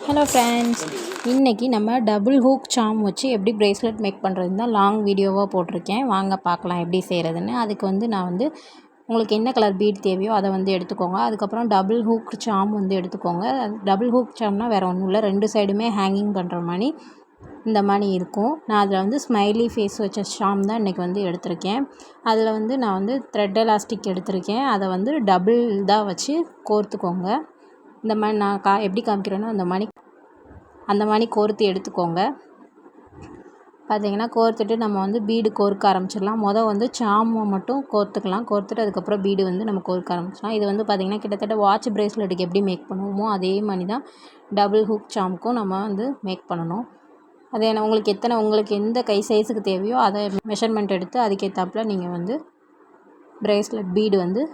Hello friends, இன்றைக்கி நம்ம double hook சாம் வச்சு எப்படி ப்ரேஸ்லெட் மேக் பண்ணுறதுன்னு தான் லாங் வீடியோவாக போட்டிருக்கேன். வாங்க பார்க்கலாம் எப்படி செய்கிறதுன்னு. அதுக்கு நான் உங்களுக்கு என்ன கலர் பீட் தேவையோ அதை எடுத்துக்கோங்க. அதுக்கப்புறம் டபுள் ஹூக் சாம் எடுத்துக்கோங்க. டபுள் ஹூக் சாம்னால் வேறு ஒன்றும் இல்லை, 2 சைடுமே ஹேங்கிங் பண்ணுற மாதிரி இந்த மாதிரி இருக்கும். நான் அதில் ஸ்மைலி ஃபேஸ் வச்ச சாம் தான் இன்றைக்கி எடுத்திருக்கேன். அதில் நான் த்ரெட் எலாஸ்டிக் எடுத்திருக்கேன். அதை டபுள் தான் வச்சு கோர்த்துக்கோங்க. இந்த மாதிரி நான் எப்படி காமிக்கிறேனோ அந்த மாதிரி கோர்த்து எடுத்துக்கோங்க. பார்த்திங்கன்னா கோர்த்துட்டு நம்ம பீடு கோர்க்க ஆரம்பிச்சிடலாம். சாமை மட்டும் கோர்த்துக்கலாம். கோர்த்துட்டு அதுக்கப்புறம் பீடு நம்ம கோர்க்க ஆரம்பிச்சிடலாம். இது பார்த்திங்கன்னா கிட்டத்தட்ட வாட்ச் ப்ரேஸ்லெட்டுக்கு எப்படி மேக் பண்ணுவோமோ அதே மாதிரி தான் டபுள் ஹூக் சாமுக்கும் நம்ம மேக் பண்ணணும். அதே உங்களுக்கு எந்த கை சைஸுக்கு தேவையோ அதை மெஷர்மெண்ட் எடுத்து அதுக்கேற்றாப்புல நீங்கள் ப்ரேஸ்லெட் பீடு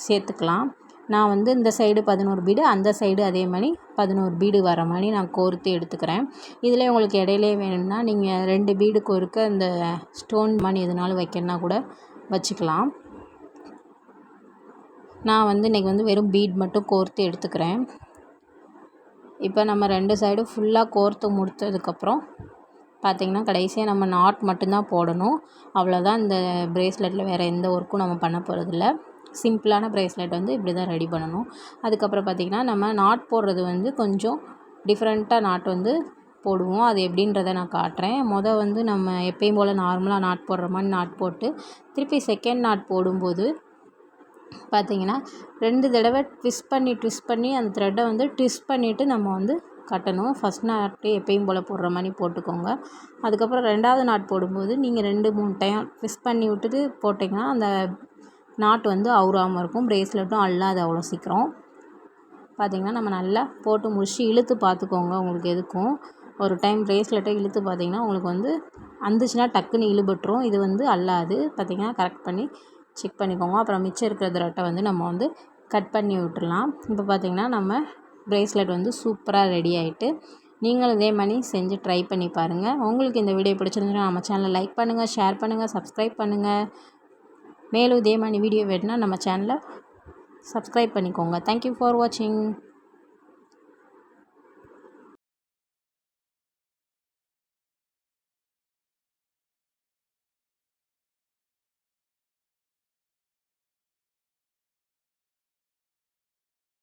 சேர்த்துக்கலாம். நான் இந்த சைடு 11 பீடு, அந்த சைடு அதே மாதிரி 11 பீடு வர மாதிரி நான் கோர்த்து எடுத்துக்கிறேன். இதில் உங்களுக்கு இடையிலே வேணும்னா நீங்கள் 2 பீடு கோர்க்க இந்த ஸ்டோன் மாதிரி எதுனாலும் வைக்கணுன்னா கூட வச்சுக்கலாம். நான் இன்றைக்கி வெறும் பீட் மட்டும் கோர்த்து எடுத்துக்கிறேன். இப்போ நம்ம 2 சைடும் ஃபுல்லாக கோர்த்து முடித்ததுக்கப்புறம் பார்த்திங்கன்னா கடைசியாக நம்ம நாட் மட்டும்தான் போடணும். அவ்வளோதான். இந்த ப்ரேஸ்லெட்டில் வேறு எந்த ஒர்க்கும் நம்ம பண்ண போகிறதில்ல. சிம்பிளான ப்ரேஸ்லெட் இப்படி தான் ரெடி பண்ணணும். அதுக்கப்புறம் பார்த்திங்கன்னா நம்ம நாட் போடுறது கொஞ்சம் டிஃப்ரெண்ட்டாக நாட் போடுவோம். அது எப்படின்றத நான் காட்டுறேன். நம்ம எப்பயும் போல் நார்மலாக நாட் போடுற மாதிரி நாட் போட்டு திருப்பி செகண்ட் நாட் போடும்போது பார்த்திங்கன்னா 2 தடவை ட்விஸ்ட் பண்ணி அந்த த்ரெட்டை ட்விஸ்ட் பண்ணிவிட்டு நம்ம கட்டணும். ஃபஸ்ட் நாட்டு எப்பயும் போல் போடுற மாதிரி போட்டுக்கோங்க. அதுக்கப்புறம் 2வது நாட் போடும்போது நீங்கள் 2-3 டைம் ட்விஸ்ட் பண்ணி விட்டுட்டு போட்டிங்கன்னா அந்த நாட் அவுறாமல் இருக்கும். ப்ரேஸ்லெட்டும் அள்ளாது அவ்வளோ சீக்கிரம். பார்த்திங்கன்னா நம்ம நல்லா போட்டு முடிச்சு இழுத்து பார்த்துக்கோங்க. உங்களுக்கு எதுக்கும் ஒரு டைம் ப்ரேஸ்லெட்டை இழுத்து பார்த்திங்கன்னா உங்களுக்கு வந்துச்சுன்னா டக்குன்னு இழுபட்டுரும். இது அள்ளாது. பார்த்திங்கன்னா கரெக்ட் பண்ணி செக் பண்ணிக்கோங்க. அப்புறம் மிச்சம் இருக்கிற த்ரெட்டை நம்ம கட் பண்ணி விட்டுடலாம். இப்போ பார்த்திங்கன்னா நம்ம ப்ரேஸ்லெட் சூப்பராக ரெடி ஆகிட்டு. நீங்களும் இதே மாதிரி செஞ்சு ட்ரை பண்ணி பாருங்கள். உங்களுக்கு இந்த வீடியோ பிடிச்சிருந்துச்சுன்னா நம்ம சேனலை லைக் பண்ணுங்கள், ஷேர் பண்ணுங்கள், சப்ஸ்கிரைப் பண்ணுங்கள். மேலும் இதே மாதிரி வீடியோ வேணும்னா நம்ம சேனலை சப்ஸ்கிரைப் பண்ணிக்கோங்க. தேங்க்யூ ஃபார் வாட்சிங்.